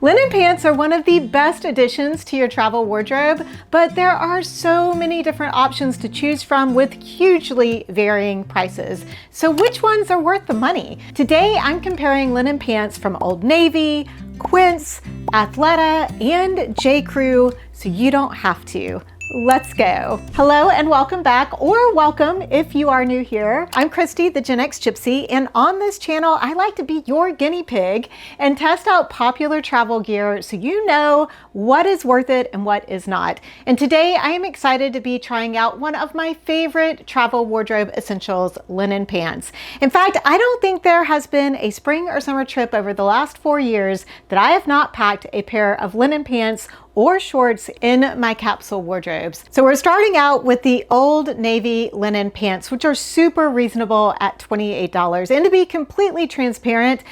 Linen pants are one of the best additions to your travel wardrobe, but there are so many different options to choose from with hugely varying prices. So which ones are worth the money? Today, I'm comparing linen pants from Old Navy, Quince, Athleta, and J.Crew, so you don't have to. Let's go. Hello and welcome back, or welcome if you are new here. I'm Christy, the Genx Gypsy, and on this channel, I like to be your guinea pig and test out popular travel gear so you know what is worth it and what is not. And today, I am excited to be trying out one of my favorite travel wardrobe essentials, linen pants. In fact, I don't think there has been a spring or summer trip over the last 4 years that I have not packed a pair of linen pants or shorts in my capsule wardrobes. So we're starting out with the Old Navy linen pants, which are super reasonable at $28. And to be completely transparent,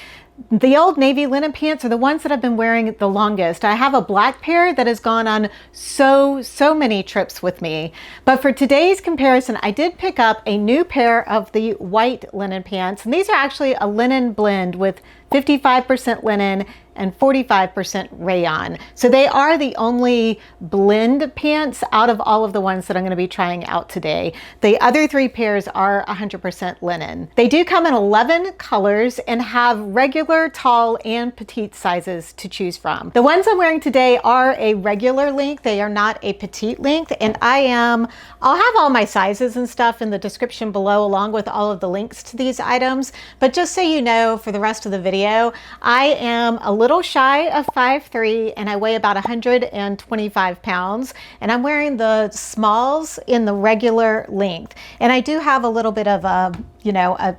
the Old Navy linen pants are the ones that I've been wearing the longest. I have a black pair that has gone on so many trips with me. But for today's comparison, I did pick up a new pair of the white linen pants. And these are actually a linen blend with 55% linen and 45% rayon. So they are the only blend pants out of all of the ones that I'm gonna be trying out today. The other 3 pairs are 100% linen. They do come in 11 colors and have regular, tall, and petite sizes to choose from. The ones I'm wearing today are a regular length. They are not a petite length, and I'll have all my sizes and stuff in the description below along with all of the links to these items. But just so you know, for the rest of the video, I am a little shy of 5'3" and I weigh about 125 pounds, and I'm wearing the smalls in the regular length. And I do have a little bit of a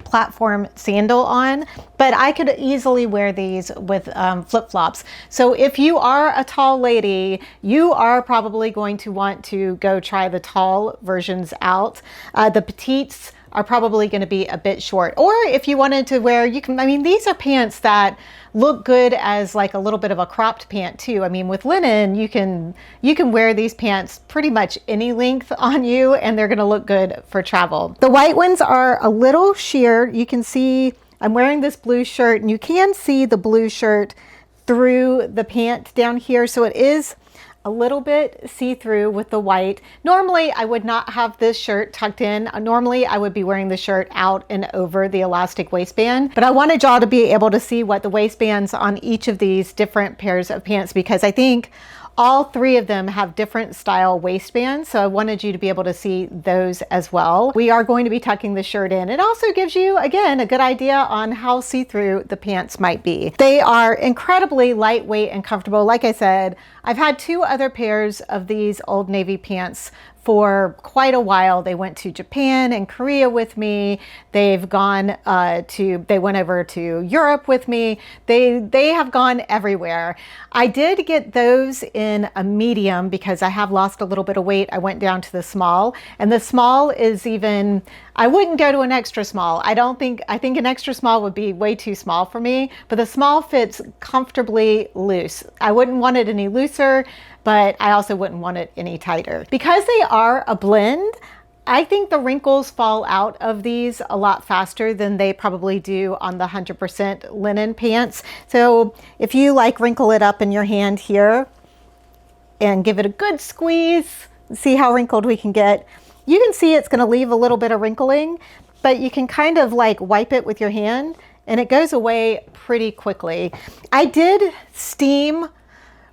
platform sandal on, but I could easily wear these with flip-flops. So if you are a tall lady, you are probably going to want to go try the tall versions out. The petites are probably going to be a bit short. Or if you wanted to wear, these are pants that look good as like a little bit of a cropped pant too. I mean, with linen, you can wear these pants pretty much any length on you, and they're going to look good for travel. The white ones are a little sheer. You can see I'm wearing this blue shirt, and you can see the blue shirt through the pant down here. So it is a little bit see-through with the white. Normally, I would not have this shirt tucked in. Normally, I would be wearing the shirt out and over the elastic waistband, but I wanted y'all to be able to see what the waistbands on each of these different pairs of pants, because I think all 3 of them have different style waistbands, so I wanted you to be able to see those as well. We are going to be tucking the shirt in. It also gives you, again, a good idea on how see-through the pants might be. They are incredibly lightweight and comfortable. Like I said, I've had 2 other pairs of these Old Navy pants for quite a while. They went to Japan and Korea with me. They went over to Europe with me. They have gone everywhere. I did get those in a medium because I have lost a little bit of weight. I went down to the small, and the small is even, I wouldn't go to an extra small. I think an extra small would be way too small for me, but the small fits comfortably loose. I wouldn't want it any looser, but I also wouldn't want it any tighter. Because they are a blend, I think the wrinkles fall out of these a lot faster than they probably do on the 100% linen pants. So if you wrinkle it up in your hand here and give it a good squeeze, see how wrinkled we can get. You can see it's gonna leave a little bit of wrinkling, but you can kind of wipe it with your hand and it goes away pretty quickly. I did steam.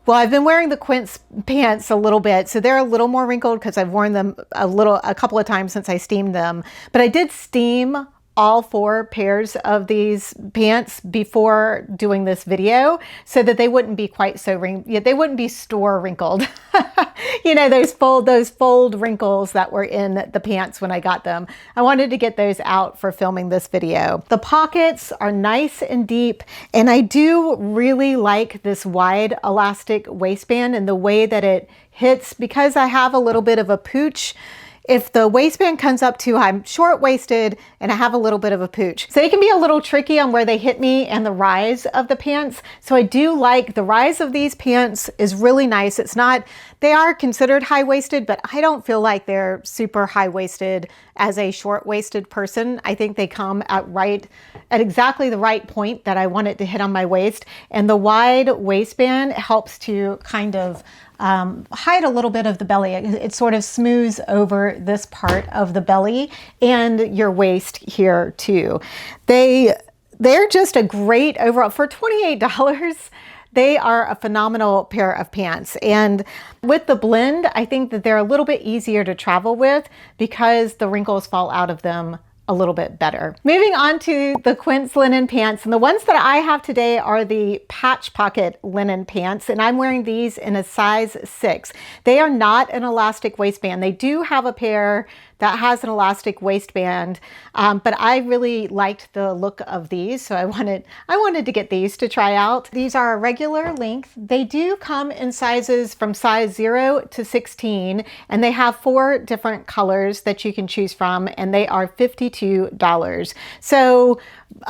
Well, I've been wearing the Quince pants a little bit, so they're a little more wrinkled because I've worn them a couple of times since I steamed them. But I did steam all 4 pairs of these pants before doing this video so that they wouldn't be quite so they wouldn't be store wrinkled. Those fold wrinkles that were in the pants when I got them. I wanted to get those out for filming this video. The pockets are nice and deep, and I do really like this wide elastic waistband and the way that it hits, because I have a little bit of a pooch. if the waistband comes up to, I'm short-waisted and I have a little bit of a pooch. So they can be a little tricky on where they hit me and the rise of the pants. So I do like the rise of these pants is really nice. It's not, they are considered high-waisted, but I don't feel like they're super high-waisted as a short-waisted person. I think they come at exactly the right point that I want it to hit on my waist. And the wide waistband helps to kind of hide a little bit of the belly. It sort of smooths over this part of the belly and your waist here too. They're just a great overall, for $28, they are a phenomenal pair of pants. And with the blend, I think that they're a little bit easier to travel with because the wrinkles fall out of them a little bit better. Moving on to the Quince linen pants, and the ones that I have today are the patch pocket linen pants, and I'm wearing these in a size 6. They are not an elastic waistband. They do have a pair that has an elastic waistband, but I really liked the look of these, so I wanted to get these to try out. These are a regular length. They do come in sizes from size 0 to 16, and they have 4 different colors that you can choose from, and they are $52. So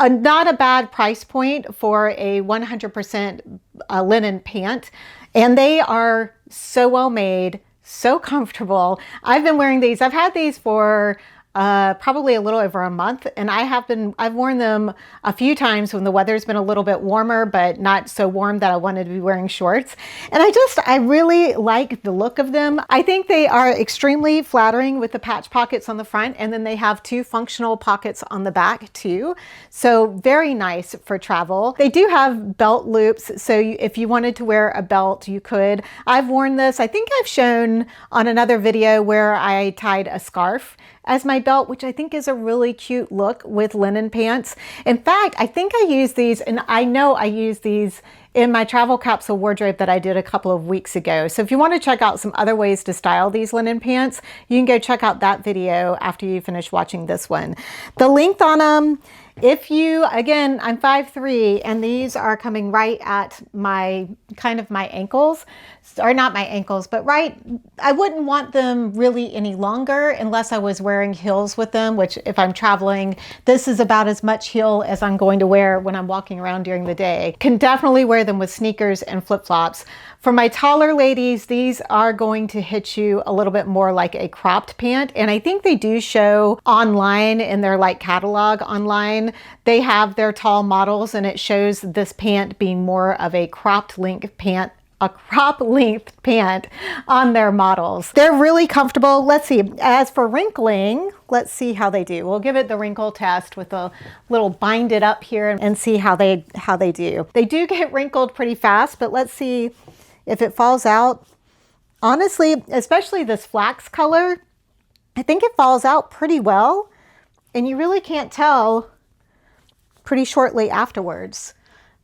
not a bad price point for a 100% linen pant, and they are so well made, so comfortable. I've been wearing these. I've had these for probably a little over a month, and I've worn them a few times when the weather's been a little bit warmer, but not so warm that I wanted to be wearing shorts. And I really like the look of them. I think they are extremely flattering with the patch pockets on the front, and then they have 2 functional pockets on the back too. So very nice for travel. They do have belt loops, so if you wanted to wear a belt, you could. I've worn this. I think I've shown on another video where I tied a scarf as my belt, which I think is a really cute look with linen pants. In fact, I think I use these, and I know I use these in my travel capsule wardrobe that I did a couple of weeks ago. So if you want to check out some other ways to style these linen pants, you can go check out that video after you finish watching this one. The length on them, again, I'm 5'3", and these are coming right at my ankles, or not my ankles, but I wouldn't want them really any longer unless I was wearing heels with them, which if I'm traveling, this is about as much heel as I'm going to wear when I'm walking around during the day. Can definitely wear them with sneakers and flip-flops. For my taller ladies, these are going to hit you a little bit more like a cropped pant, and I think they do show online in their catalog online. They have their tall models, and it shows this pant being more of a crop length pant on their models. They're really comfortable. Let's see, as for wrinkling, let's see how they do. We'll give it the wrinkle test with a little bind it up here and see how they do. They do get wrinkled pretty fast, but let's see if it falls out. Honestly, especially this flax color, I think it falls out pretty well, and you really can't tell pretty shortly afterwards.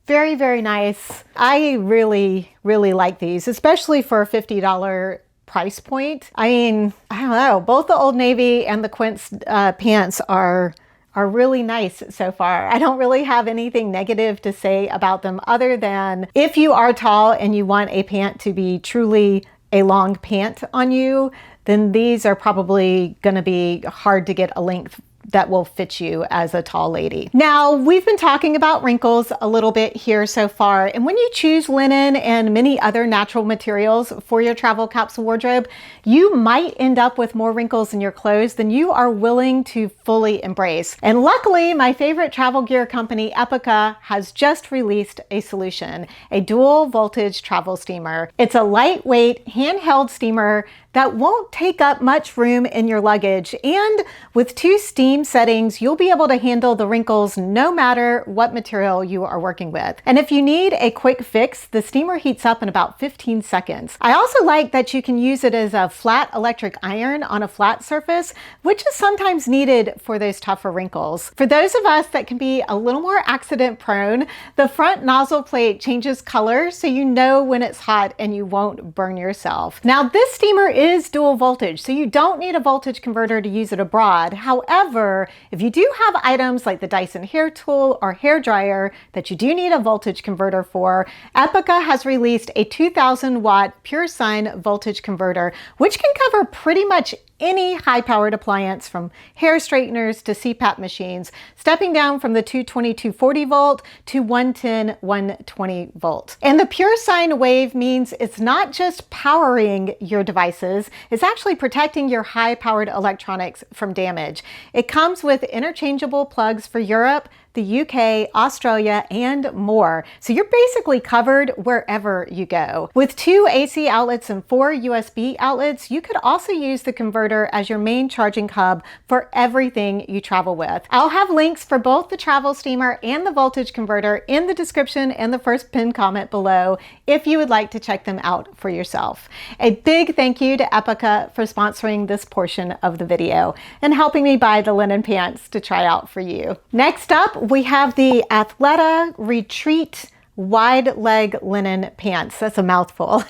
Very, very nice. I really, really like these, especially for a $50 price point. I mean, I don't know, both the Old Navy and the Quince pants are really nice so far. I don't really have anything negative to say about them other than if you are tall and you want a pant to be truly a long pant on you, then these are probably going to be hard to get a length that will fit you as a tall lady. Now, we've been talking about wrinkles a little bit here so far, and when you choose linen and many other natural materials for your travel capsule wardrobe, you might end up with more wrinkles in your clothes than you are willing to fully embrace. And luckily, my favorite travel gear company, Epica, has just released a solution, a dual voltage travel steamer. It's a lightweight handheld steamer that won't take up much room in your luggage, and with 2 steam settings, you'll be able to handle the wrinkles no matter what material you are working with. And if you need a quick fix, the steamer heats up in about 15 seconds. I also like that you can use it as a flat electric iron on a flat surface, which is sometimes needed for those tougher wrinkles. For those of us that can be a little more accident prone, the front nozzle plate changes color so you know when it's hot and you won't burn yourself. Now, this steamer is dual voltage, so you don't need a voltage converter to use it abroad. However, However, if you do have items like the Dyson hair tool or hair dryer that you do need a voltage converter for, Epica has released a 2000 watt pure sine voltage converter, which can cover pretty much any high-powered appliance from hair straighteners to CPAP machines, stepping down from the 220, 240 volt to 110, 120 volt. And the pure sine wave means it's not just powering your devices, it's actually protecting your high-powered electronics from damage. It comes with interchangeable plugs for Europe, the UK, Australia, and more. So you're basically covered wherever you go. With 2 AC outlets and 4 USB outlets, you could also use the converter as your main charging hub for everything you travel with. I'll have links for both the travel steamer and the voltage converter in the description and the first pinned comment below if you would like to check them out for yourself. A big thank you to Epica for sponsoring this portion of the video and helping me buy the linen pants to try out for you. Next up, we have the Athleta Retreat wide leg linen pants. That's a mouthful.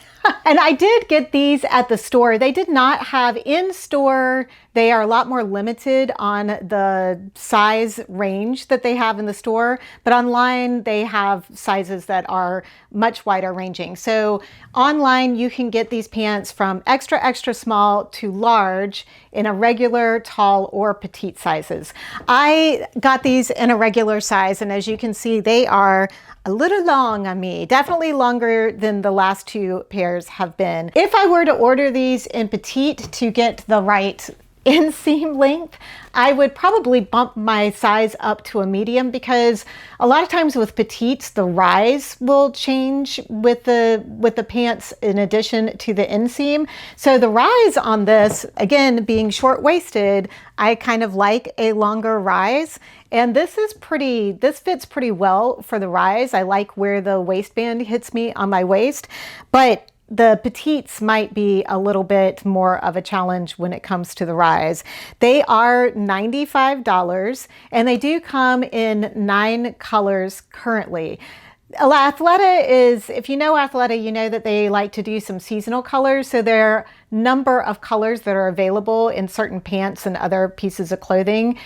And I did get these at the store. They did not have in store. They are a lot more limited on the size range that they have in the store, but online they have sizes that are much wider ranging. So online you can get these pants from extra, extra small to large in a regular, tall, or petite sizes. I got these in a regular size, and as you can see, they are a little long on me, definitely longer than the last 2 pairs have been. If I were to order these in petite to get the right inseam length, I would probably bump my size up to a medium, because a lot of times with petites, the rise will change with the pants in addition to the inseam. So the rise on this, again, being short-waisted, I kind of like a longer rise. And this fits pretty well for the rise. I like where the waistband hits me on my waist, but the petites might be a little bit more of a challenge when it comes to the rise. They are $95 and they do come in 9 colors currently. Athleta is, if you know Athleta, you know that they like to do some seasonal colors. So their number of colors that are available in certain pants and other pieces of clothing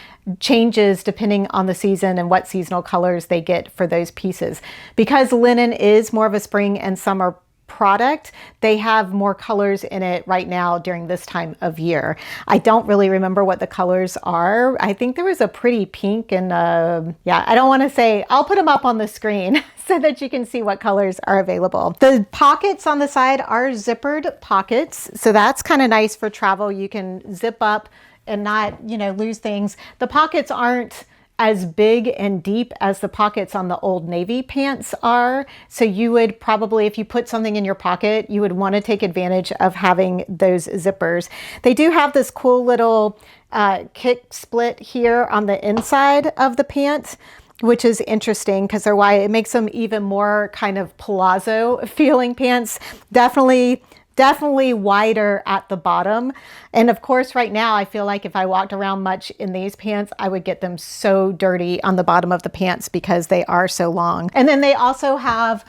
changes depending on the season and what seasonal colors they get for those pieces. Because linen is more of a spring and summer product, they have more colors in it right now during this time of year. I don't really remember what the colors are. I think there was a pretty pink and yeah, I don't want to say, I'll put them up on the screen so that you can see what colors are available. The pockets on the side are zippered pockets, so that's kind of nice for travel. You can zip up and not, lose things. The pockets aren't as big and deep as the pockets on the Old Navy pants are. So you would probably, if you put something in your pocket, you would want to take advantage of having those zippers. They do have this cool little kick split here on the inside of the pant, which is interesting because it makes them even more kind of palazzo feeling pants. Definitely wider at the bottom. And of course, right now, I feel like if I walked around much in these pants, I would get them so dirty on the bottom of the pants because they are so long. And then they also have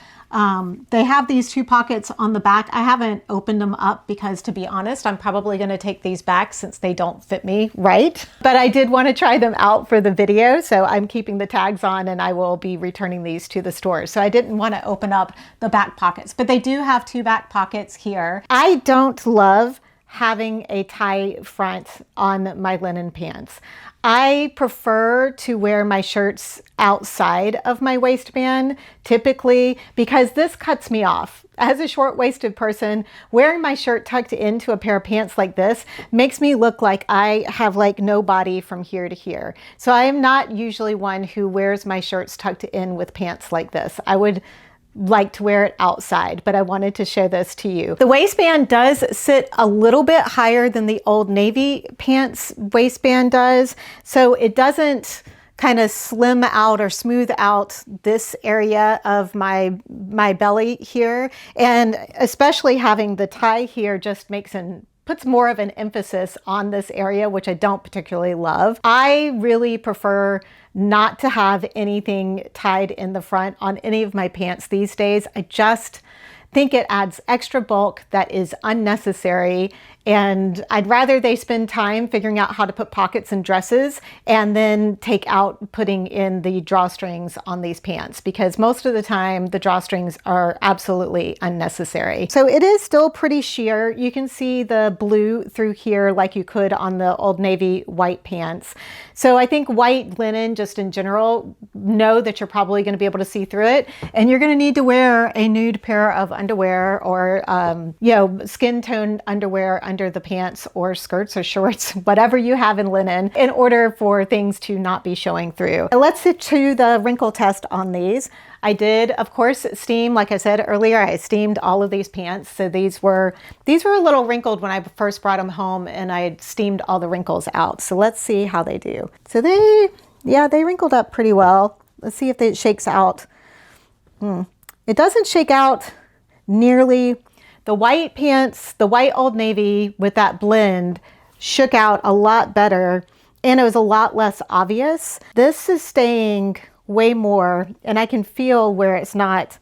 these 2 pockets on the back. I haven't opened them up because, to be honest, I'm probably going to take these back since they don't fit me right. But I did want to try them out for the video, so I'm keeping the tags on and I will be returning these to the store. So I didn't want to open up the back pockets, but they do have 2 back pockets here. I don't love having a tie front on my linen pants. I prefer to wear my shirts outside of my waistband typically because this cuts me off. As a short-waisted person, wearing my shirt tucked into a pair of pants like this makes me look like I have no body from here to here. So I am not usually one who wears my shirts tucked in with pants like this. I would like to wear it outside, but I wanted to show this to you. The waistband does sit a little bit higher than the Old Navy pants waistband does, so it doesn't kind of slim out or smooth out this area of my belly here, and especially having the tie here just puts more of an emphasis on this area, which I don't particularly love. I really prefer not to have anything tied in the front on any of my pants these days. I just think it adds extra bulk that is unnecessary, And I'd rather they spend time figuring out how to put pockets in dresses and then take out putting in the drawstrings on these pants, because most of the time the drawstrings are absolutely unnecessary. So it is still pretty sheer. You can see the blue through here like you could on the Old Navy white pants. So I think white linen just in general, know that you're probably going to be able to see through it, and you're going to need to wear a nude pair of underwear or skin tone underwear under the pants or skirts or shorts, whatever you have in linen, in order for things to not be showing through. Let's get to the wrinkle test on these. I did, of course, steam. Like I said earlier, I steamed all of these pants. So these were a little wrinkled when I first brought them home, and I steamed all the wrinkles out. So let's see how they do. So they wrinkled up pretty well. Let's see if it shakes out. It doesn't shake out nearly. The white pants, the white Old Navy with that blend shook out a lot better, and it was a lot less obvious. This is staying way more, and I can feel where it's not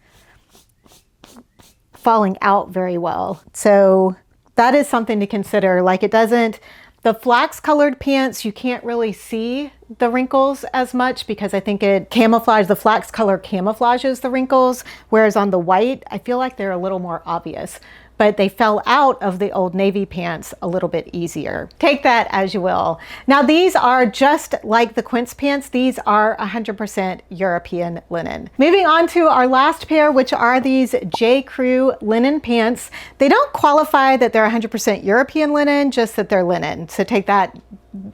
falling out very well. So that is something to consider. Like, it doesn't, the flax colored pants, you can't really see the wrinkles as much because I think the flax color camouflages the wrinkles. Whereas on the white, I feel like they're a little more obvious, but they fell out of the Old Navy pants a little bit easier. Take that as you will. Now, these are just like the Quince pants. These are 100% European linen. Moving on to our last pair, which are these J.Crew linen pants. They don't qualify that they're 100% European linen, just that they're linen. So take that,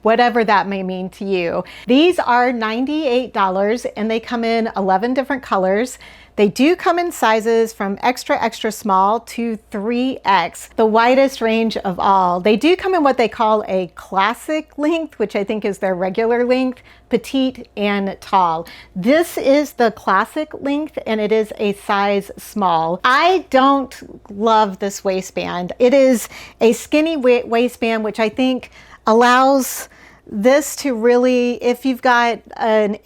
whatever that may mean to you. These are $98 and they come in 11 different colors. They do come in sizes from extra, extra small to 3X, the widest range of all. They do come in what they call a classic length, which I think is their regular length, petite and tall. This is the classic length and it is a size small. I don't love this waistband. It is a skinny waistband, which I think allows this to really, if you've got an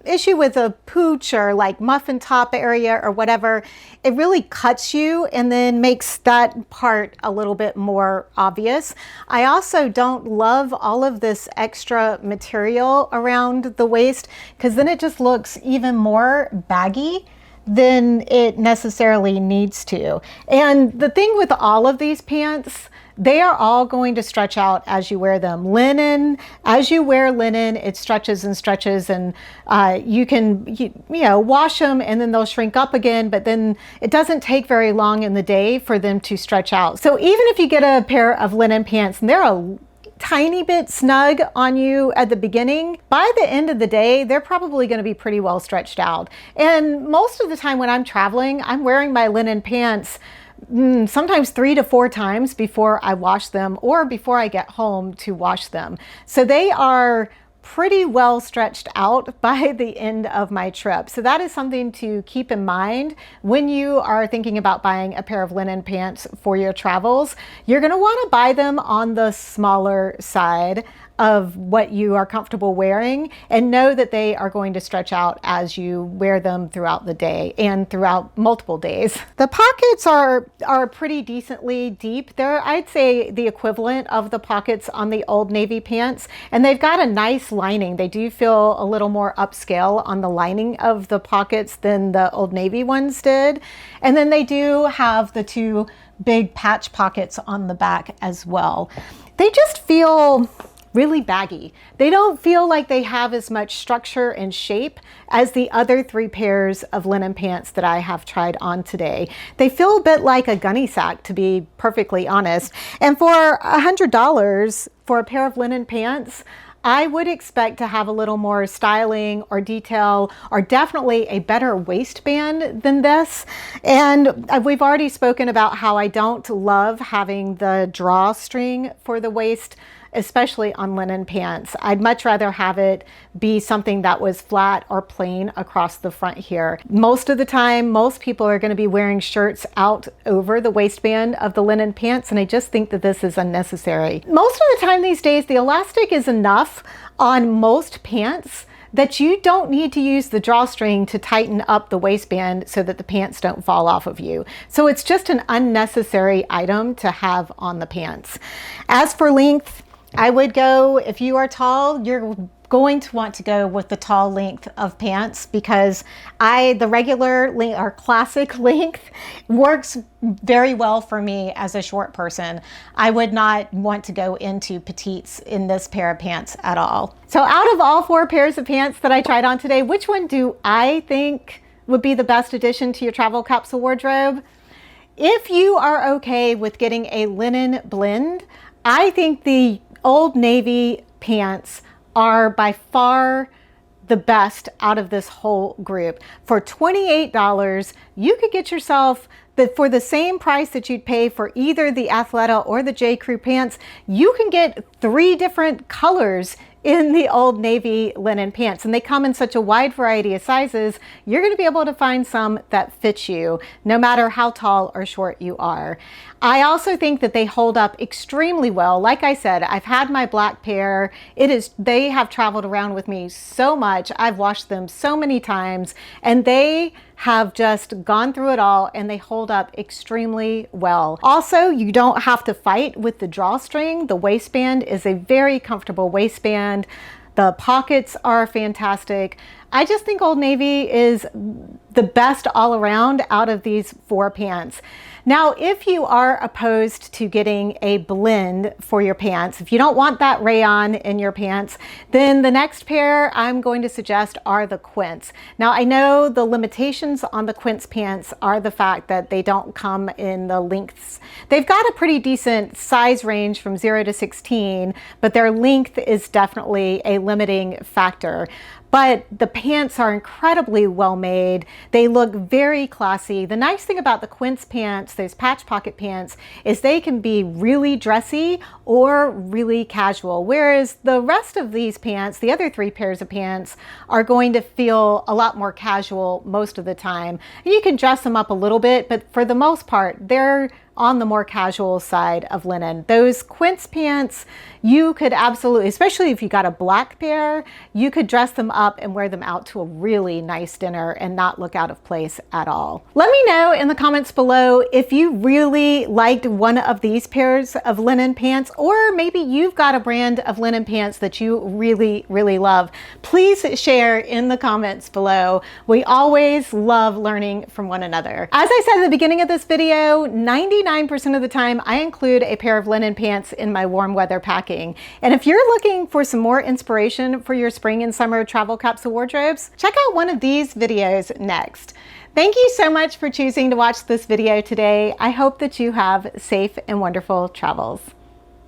issue with a pooch or like muffin top area or whatever, it really cuts you and then makes that part a little bit more obvious. I also don't love all of this extra material around the waist, because then it just looks even more baggy than it necessarily needs to. And the thing with all of these pants, they are all going to stretch out as you wear them. Linen, as you wear linen, it stretches and stretches, and you can wash them and then they'll shrink up again, but then it doesn't take very long in the day for them to stretch out. So even if you get a pair of linen pants and they're a tiny bit snug on you at the beginning, by the end of the day, they're probably going to be pretty well stretched out. And most of the time when I'm traveling, I'm wearing my linen pants sometimes 3 to 4 times before I wash them or before I get home to wash them. So they are pretty well stretched out by the end of my trip. So that is something to keep in mind when you are thinking about buying a pair of linen pants for your travels. You're going to want to buy them on the smaller side of what you are comfortable wearing, and know that they are going to stretch out as you wear them throughout the day and throughout multiple days. The pockets are pretty decently deep. They're, I'd say, the equivalent of the pockets on the Old Navy pants, and they've got a nice lining. They do feel a little more upscale on the lining of the pockets than the Old Navy ones did. And then they do have the 2 big patch pockets on the back as well. They just feel really baggy. They don't feel like they have as much structure and shape as the other 3 pairs of linen pants that I have tried on today. They feel a bit like a gunny sack, to be perfectly honest. And for $100 for a pair of linen pants, I would expect to have a little more styling or detail, or definitely a better waistband than this. And we've already spoken about how I don't love having the drawstring for the waist, especially on linen pants. I'd much rather have it be something that was flat or plain across the front here. Most of the time, most people are going to be wearing shirts out over the waistband of the linen pants, and I just think that this is unnecessary. Most of the time these days, the elastic is enough on most pants that you don't need to use the drawstring to tighten up the waistband so that the pants don't fall off of you. So it's just an unnecessary item to have on the pants. As for length, I would go, if you are tall, you're going to want to go with the tall length of pants, because the regular length or classic length works very well for me as a short person. I would not want to go into petites in this pair of pants at all. So out of all 4 pairs of pants that I tried on today, which one do I think would be the best addition to your travel capsule wardrobe? If you are okay with getting a linen blend, I think the Old Navy pants are by far the best out of this whole group. For $28, you could get yourself, for the same price that you'd pay for either the Athleta or the J.Crew pants, you can get 3 different colors in the Old Navy linen pants, and they come in such a wide variety of sizes. You're going to be able to find some that fit you no matter how tall or short you are. I also think that they hold up extremely well. Like I said, I've had my black pair. They have traveled around with me so much. I've washed them so many times, and they have just gone through it all, and they hold up extremely well. Also, you don't have to fight with the drawstring. The waistband is a very comfortable waistband. The pockets are fantastic. I just think Old Navy is the best all around out of these 4 pants. Now, if you are opposed to getting a blend for your pants, if you don't want that rayon in your pants, then the next pair I'm going to suggest are the Quince. Now, I know the limitations on the Quince pants are the fact that they don't come in the lengths. They've got a pretty decent size range from 0 to 16, but their length is definitely a limiting factor. But the pants are incredibly well made. They look very classy. The nice thing about the Quince pants, those patch pocket pants, is they can be really dressy or really casual. Whereas the rest of these pants, the other 3 pairs of pants, are going to feel a lot more casual most of the time. You can dress them up a little bit, but for the most part, they're on the more casual side of linen. Those Quince pants, you could absolutely, especially if you got a black pair, you could dress them up and wear them out to a really nice dinner and not look out of place at all. Let me know in the comments below if you really liked one of these pairs of linen pants, or maybe you've got a brand of linen pants that you really, really love. Please share in the comments below. We always love learning from one another. As I said at the beginning of this video, 99% of the time I include a pair of linen pants in my warm weather packing. And if you're looking for some more inspiration for your spring and summer travel capsule wardrobes, check out one of these videos next. Thank you so much for choosing to watch this video today. I hope that you have safe and wonderful travels.